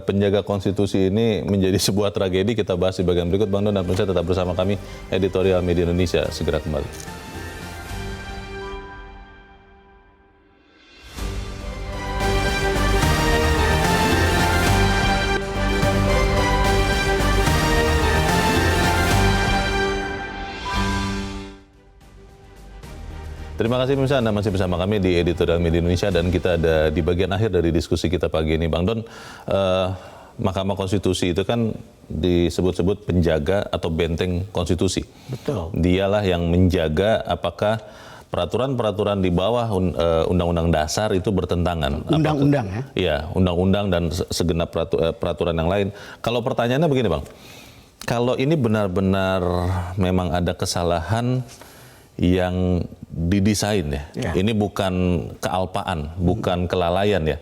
Speaker 1: penjaga konstitusi ini menjadi sebuah tragedi? Kita bahas di bagian berikut. Bang Don dan pemirsa tetap bersama kami, Editorial Media Indonesia segera kembali. Terima kasih pemirsa, Anda masih bersama kami di Editorial Media Indonesia dan kita ada di bagian akhir dari diskusi kita pagi ini. Bang Don, Mahkamah Konstitusi itu kan disebut-sebut penjaga atau benteng konstitusi.
Speaker 2: Betul.
Speaker 1: Dialah yang menjaga apakah peraturan-peraturan di bawah Undang-Undang Dasar itu bertentangan.
Speaker 2: Undang-undang ya?
Speaker 1: Iya, undang-undang dan segenap peraturan yang lain. Kalau pertanyaannya begini Bang, kalau ini benar-benar memang ada kesalahan yang didesain ya. Ini bukan kealpaan, bukan kelalaian ya.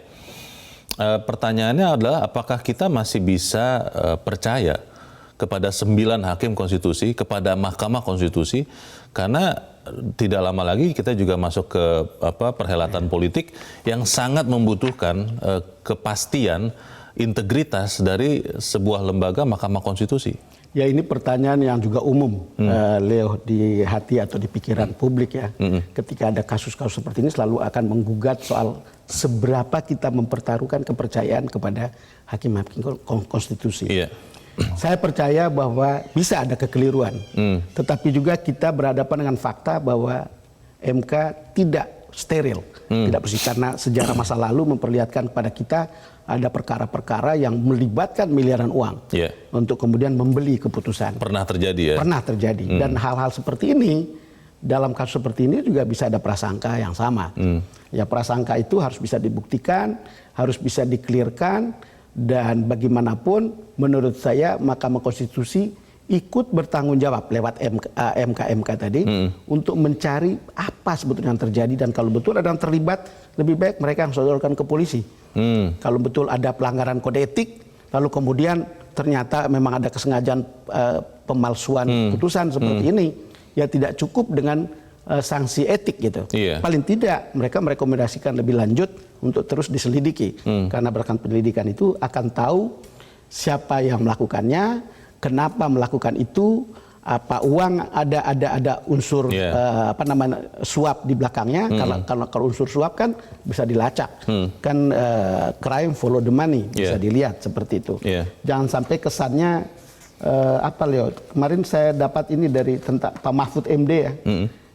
Speaker 1: Pertanyaannya adalah apakah kita masih bisa percaya kepada 9 hakim konstitusi, kepada Mahkamah Konstitusi, karena tidak lama lagi kita juga masuk ke perhelatan politik yang sangat membutuhkan kepastian integritas dari sebuah lembaga Mahkamah Konstitusi.
Speaker 2: Ya, ini pertanyaan yang juga umum, Leo, di hati atau di pikiran publik ya. Ketika ada kasus-kasus seperti ini selalu akan menggugat soal seberapa kita mempertaruhkan kepercayaan kepada hakim-hakim konstitusi. Saya percaya bahwa bisa ada kekeliruan, tetapi juga kita berhadapan dengan fakta bahwa MK tidak steril, tidak bersih, karena sejarah masa lalu memperlihatkan kepada kita ada perkara-perkara yang melibatkan miliaran uang untuk kemudian membeli keputusan.
Speaker 1: Pernah terjadi ya? Pernah terjadi.
Speaker 2: Dan hal-hal seperti ini, dalam kasus seperti ini juga bisa ada prasangka yang sama. Ya, prasangka itu harus bisa dibuktikan, harus bisa di-clearkan, dan bagaimanapun menurut saya Mahkamah Konstitusi ikut bertanggung jawab lewat MK tadi untuk mencari apa sebetulnya yang terjadi, dan kalau betul ada yang terlibat, lebih baik mereka yang sodorkan ke polisi. Kalau betul ada pelanggaran kode etik, lalu kemudian ternyata memang ada kesengajaan pemalsuan putusan seperti ini, ya tidak cukup dengan sanksi etik gitu. Paling tidak mereka merekomendasikan lebih lanjut untuk terus diselidiki, karena berdasarkan penyelidikan itu akan tahu siapa yang melakukannya, kenapa melakukan itu, apa uang ada unsur suap di belakangnya. Kalau unsur suap kan bisa dilacak, kan crime follow the money, bisa dilihat seperti itu. Jangan sampai kesannya Leo, kemarin saya dapat ini dari tentang Pak Mahfud MD ya,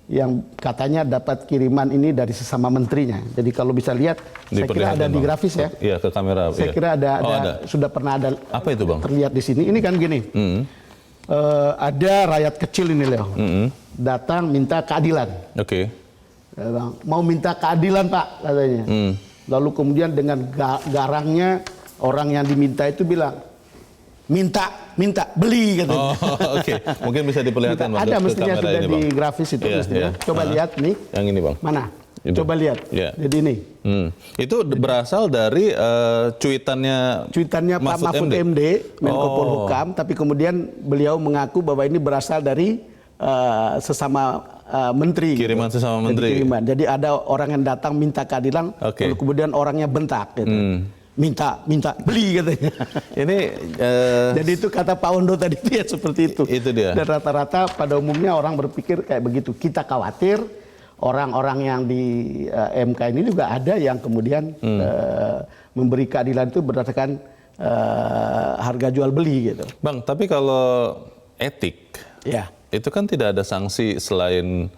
Speaker 2: yang katanya dapat kiriman ini dari sesama menterinya. Jadi kalau bisa lihat, saya kira ada di grafis ya.
Speaker 1: Iya, ke kamera.
Speaker 2: Saya kira ada. Sudah pernah ada.
Speaker 1: Apa itu Bang?
Speaker 2: Terlihat di sini. Ini kan gini. Ada rakyat kecil ini Leo, datang minta keadilan. Mau minta keadilan Pak katanya. Lalu kemudian dengan garangnya orang yang diminta itu bilang, minta beli katanya.
Speaker 1: Oh, oke. Mungkin bisa diperlihatkan Bang.
Speaker 2: Ada
Speaker 1: ke
Speaker 2: mestinya
Speaker 1: kamera
Speaker 2: sudah
Speaker 1: ini,
Speaker 2: di
Speaker 1: Bang.
Speaker 2: grafis itu
Speaker 1: Iya,
Speaker 2: mestinya.
Speaker 1: iya.
Speaker 2: Coba lihat nih.
Speaker 1: Yang ini Bang.
Speaker 2: Mana?
Speaker 1: Itu.
Speaker 2: Coba lihat.
Speaker 1: Iya.
Speaker 2: Jadi ini.
Speaker 1: Itu berasal dari cuitannya
Speaker 2: Pak Mahfud MD, Menko Polhukam, tapi kemudian beliau mengaku bahwa ini berasal dari sesama menteri.
Speaker 1: Kiriman
Speaker 2: gitu.
Speaker 1: sesama menteri.
Speaker 2: Jadi ada orang yang datang minta keadilan, lalu kemudian orangnya bentak gitu. Minta beli katanya.
Speaker 1: Ini
Speaker 2: jadi itu kata Pak Ondo tadi dia seperti itu.
Speaker 1: Itu dia.
Speaker 2: Dan rata-rata pada umumnya orang berpikir kayak begitu. Kita khawatir orang-orang yang di MK ini juga ada yang kemudian memberi keadilan itu berdasarkan harga jual beli gitu.
Speaker 1: Bang, tapi kalau etik,
Speaker 2: ya,
Speaker 1: itu kan tidak ada sanksi selain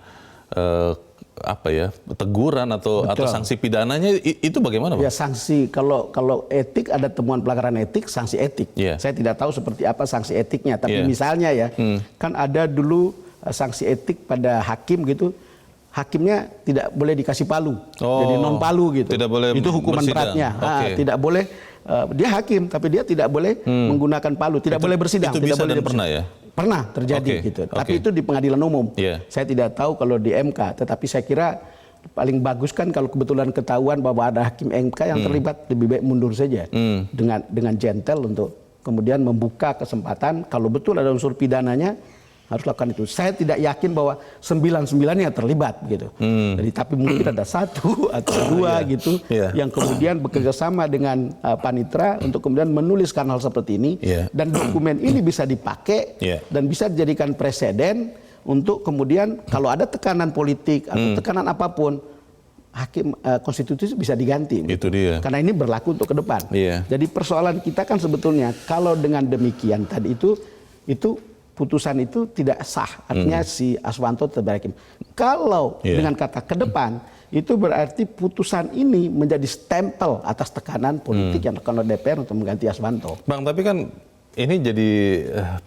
Speaker 1: teguran atau sanksi pidananya, itu bagaimana Bang?
Speaker 2: Ya, sanksi kalau etik ada temuan pelanggaran etik, sanksi etik.
Speaker 1: Yeah.
Speaker 2: Saya tidak tahu seperti apa sanksi etiknya, tapi misalnya ya, kan ada dulu sanksi etik pada hakim gitu. Hakimnya tidak boleh dikasih palu, jadi non palu gitu.
Speaker 1: Tidak boleh
Speaker 2: itu hukuman
Speaker 1: bersidang.
Speaker 2: beratnya. Tidak boleh. Dia hakim, tapi dia tidak boleh menggunakan palu, tidak boleh bersidang.
Speaker 1: Itu
Speaker 2: tidak
Speaker 1: bisa
Speaker 2: boleh
Speaker 1: dan pernah ya?
Speaker 2: Pernah terjadi gitu. Tapi itu di pengadilan umum. Saya tidak tahu kalau di MK, tetapi saya kira paling bagus kan kalau kebetulan ketahuan bahwa ada hakim MK yang terlibat, lebih baik mundur saja dengan gentle untuk kemudian membuka kesempatan kalau betul ada unsur pidananya harus lakukan itu. Saya tidak yakin bahwa 99-nya terlibat gitu. Jadi tapi mungkin ada 1 atau 2 gitu yang kemudian bekerja sama dengan panitera untuk kemudian menuliskan hal seperti ini dan dokumen ini bisa dipakai dan bisa dijadikan presiden untuk kemudian kalau ada tekanan politik atau tekanan apapun hakim konstitusi bisa diganti.
Speaker 1: Itu dia.
Speaker 2: Karena ini berlaku untuk ke depan. Jadi persoalan kita kan sebetulnya kalau dengan demikian tadi itu putusan itu tidak sah, artinya si Aswanto tetap hakim. Kalau dengan kata ke depan, itu berarti putusan ini menjadi stempel atas tekanan politik yang dilakukan oleh DPR untuk mengganti Aswanto.
Speaker 1: Bang, tapi kan ini jadi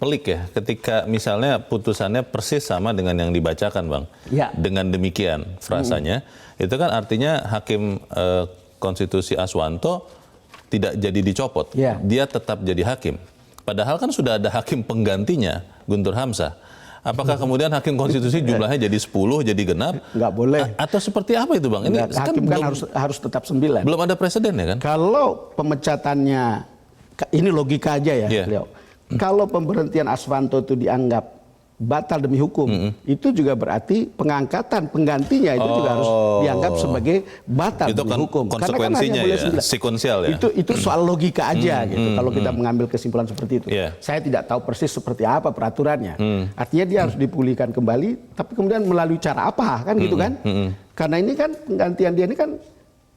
Speaker 1: pelik ya, ketika misalnya putusannya persis sama dengan yang dibacakan Bang. Dengan demikian frasanya, itu kan artinya hakim konstitusi Aswanto tidak jadi dicopot, dia tetap jadi hakim. Padahal kan sudah ada hakim penggantinya, Guntur Hamzah. Apakah kemudian hakim konstitusi jumlahnya jadi 10, jadi genap?
Speaker 2: Nggak boleh.
Speaker 1: Atau seperti apa itu Bang? Ini
Speaker 2: hakim kan harus tetap 9.
Speaker 1: Belum ada presiden ya kan?
Speaker 2: Kalau pemecatannya, ini logika aja ya beliau. Kalau pemberhentian Aswanto itu dianggap batal demi hukum, itu juga berarti pengangkatan penggantinya itu juga harus dianggap sebagai batal
Speaker 1: itu
Speaker 2: demi hukum.
Speaker 1: Konsekuensinya
Speaker 2: karena kan
Speaker 1: sekuensial ya.
Speaker 2: Itu soal logika aja gitu. Kalau kita mengambil kesimpulan seperti itu, saya tidak tahu persis seperti apa peraturannya. Artinya dia harus dipulihkan kembali, tapi kemudian melalui cara apa kan gitu kan? Karena ini kan penggantian dia ini kan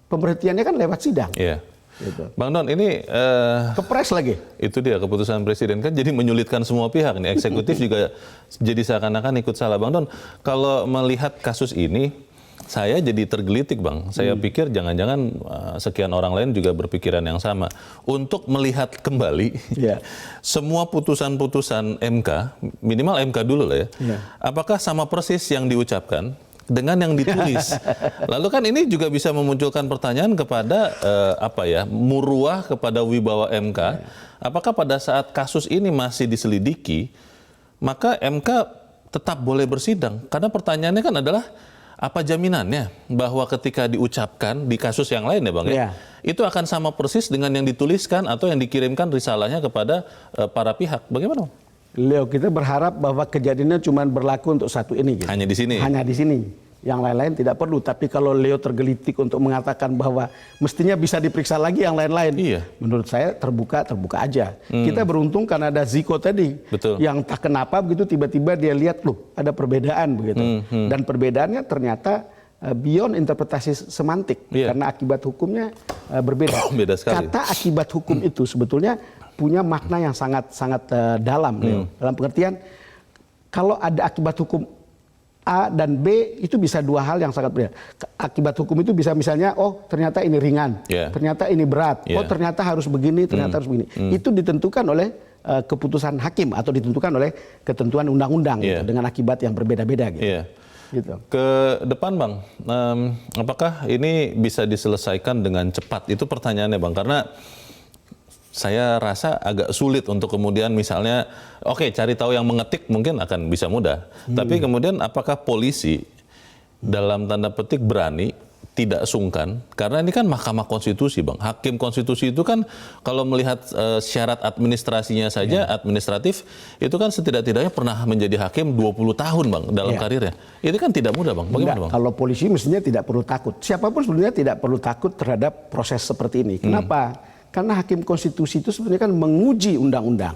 Speaker 2: pemberhentiannya kan lewat sidang. Gitu.
Speaker 1: Bang Don, ini
Speaker 2: kepres lagi.
Speaker 1: Itu dia keputusan presiden kan jadi menyulitkan semua pihak nih. Eksekutif juga jadi seakan-akan ikut salah. Bang Don, kalau melihat kasus ini, saya jadi tergelitik Bang. Saya pikir jangan-jangan sekian orang lain juga berpikiran yang sama. Untuk melihat kembali semua putusan-putusan MK, minimal MK dulu lah ya. Apakah sama persis yang diucapkan dengan yang ditulis? Lalu kan ini juga bisa memunculkan pertanyaan kepada muruah kepada wibawa MK. Apakah pada saat kasus ini masih diselidiki, maka MK tetap boleh bersidang? Karena pertanyaannya kan adalah apa jaminannya bahwa ketika diucapkan di kasus yang lain ya Bang itu akan sama persis dengan yang dituliskan atau yang dikirimkan risalahnya kepada para pihak. Bagaimana?
Speaker 2: Leo, kita berharap bahwa kejadiannya cuma berlaku untuk satu ini. Gitu.
Speaker 1: Hanya di sini?
Speaker 2: Hanya di sini. Yang lain-lain tidak perlu. Tapi kalau Leo tergelitik untuk mengatakan bahwa mestinya bisa diperiksa lagi yang lain-lain. Menurut saya terbuka aja. Kita beruntung karena ada Ziko tadi. Yang tak kenapa begitu tiba-tiba dia lihat loh ada perbedaan begitu. Dan perbedaannya ternyata beyond interpretasi semantik. Karena akibat hukumnya berbeda.
Speaker 1: Beda sekali.
Speaker 2: Kata akibat hukum itu sebetulnya punya makna yang sangat dalam, Leo. Dalam pengertian kalau ada akibat hukum A dan B itu bisa dua hal yang sangat berbeda. Akibat hukum itu bisa misalnya, oh ternyata ini ringan, ternyata ini berat, oh ternyata harus begini, ternyata harus begini. Itu ditentukan oleh keputusan hakim atau ditentukan oleh ketentuan undang-undang gitu, dengan akibat yang berbeda-beda gitu. Gitu.
Speaker 1: Ke depan Bang, apakah ini bisa diselesaikan dengan cepat? Itu pertanyaannya Bang, karena saya rasa agak sulit untuk kemudian misalnya, oke, cari tahu yang mengetik mungkin akan bisa mudah. Tapi kemudian apakah polisi dalam tanda petik berani, tidak sungkan, karena ini kan Mahkamah Konstitusi, Bang. Hakim konstitusi itu kan kalau melihat syarat administrasinya saja, administratif, itu kan setidak-tidaknya pernah menjadi hakim 20 tahun, Bang, dalam karirnya. Itu kan tidak mudah, Bang. Bagaimana, Bang?
Speaker 2: Kalau polisi mestinya tidak perlu takut. Siapapun sebenarnya tidak perlu takut terhadap proses seperti ini. Kenapa? Karena hakim konstitusi itu sebenarnya kan menguji undang-undang.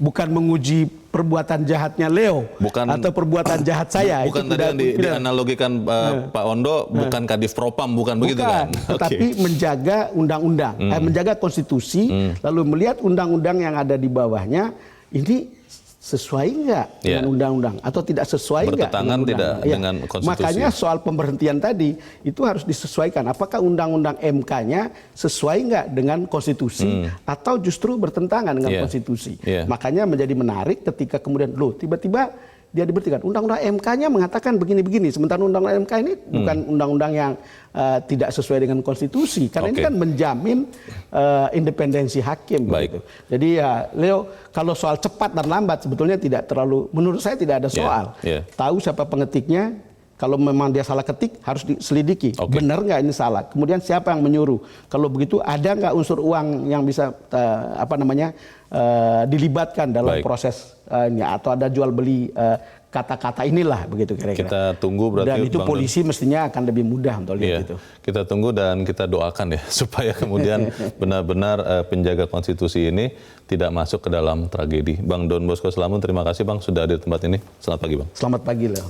Speaker 2: Bukan menguji perbuatan jahatnya Leo atau perbuatan jahat saya.
Speaker 1: Bukan
Speaker 2: itu
Speaker 1: tadi yang dianalogikan Pak Ondo, bukan Kadif Propam, bukan begitu kan?
Speaker 2: Tetapi menjaga undang-undang, menjaga konstitusi, lalu melihat undang-undang yang ada di bawahnya, ini sesuai nggak dengan undang-undang atau tidak sesuai nggak
Speaker 1: bertentangan tidak dengan konstitusi.
Speaker 2: Makanya soal pemberhentian tadi itu harus disesuaikan. Apakah undang-undang MK-nya sesuai nggak dengan konstitusi atau justru bertentangan dengan konstitusi. Makanya menjadi menarik ketika kemudian tiba-tiba dia diberhentikan. Undang-undang MK-nya mengatakan begini-begini, sementara undang-undang MK ini bukan undang-undang yang tidak sesuai dengan konstitusi, karena ini kan menjamin independensi hakim. Gitu. Jadi ya, Leo, kalau soal cepat dan lambat sebetulnya tidak terlalu, menurut saya tidak ada soal. Tahu siapa pengetiknya, kalau memang dia salah ketik harus diselidiki, benar nggak ini salah. Kemudian siapa yang menyuruh? Kalau begitu ada nggak unsur uang yang bisa dilibatkan dalam proses ini, atau ada jual beli kata-kata inilah, begitu kira-kira.
Speaker 1: Kita tunggu berarti.
Speaker 2: Dan itu polisi mestinya akan lebih mudah untuk lihat itu.
Speaker 1: Kita tunggu dan kita doakan ya supaya kemudian benar-benar penjaga konstitusi ini tidak masuk ke dalam tragedi. Bang Don Bosco Slamet, terima kasih Bang sudah hadir di tempat ini. Selamat pagi, Bang.
Speaker 2: Selamat pagi, Leo.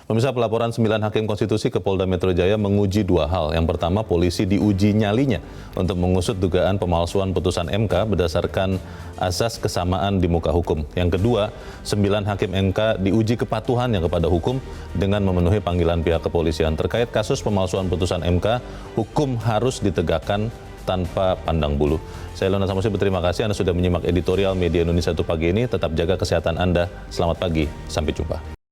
Speaker 1: Pemirsa, pelaporan 9 hakim konstitusi ke Polda Metro Jaya menguji 2 hal. Yang pertama, polisi diuji nyalinya untuk mengusut dugaan pemalsuan putusan MK berdasarkan asas kesamaan di muka hukum. Yang kedua, 9 hakim MK diuji kepatuhannya kepada hukum dengan memenuhi panggilan pihak kepolisian. Terkait kasus pemalsuan putusan MK, hukum harus ditegakkan tanpa pandang bulu. Saya Leonard Samusi berterima kasih Anda sudah menyimak editorial Media Indonesia 1 pagi ini. Tetap jaga kesehatan Anda. Selamat pagi, sampai jumpa.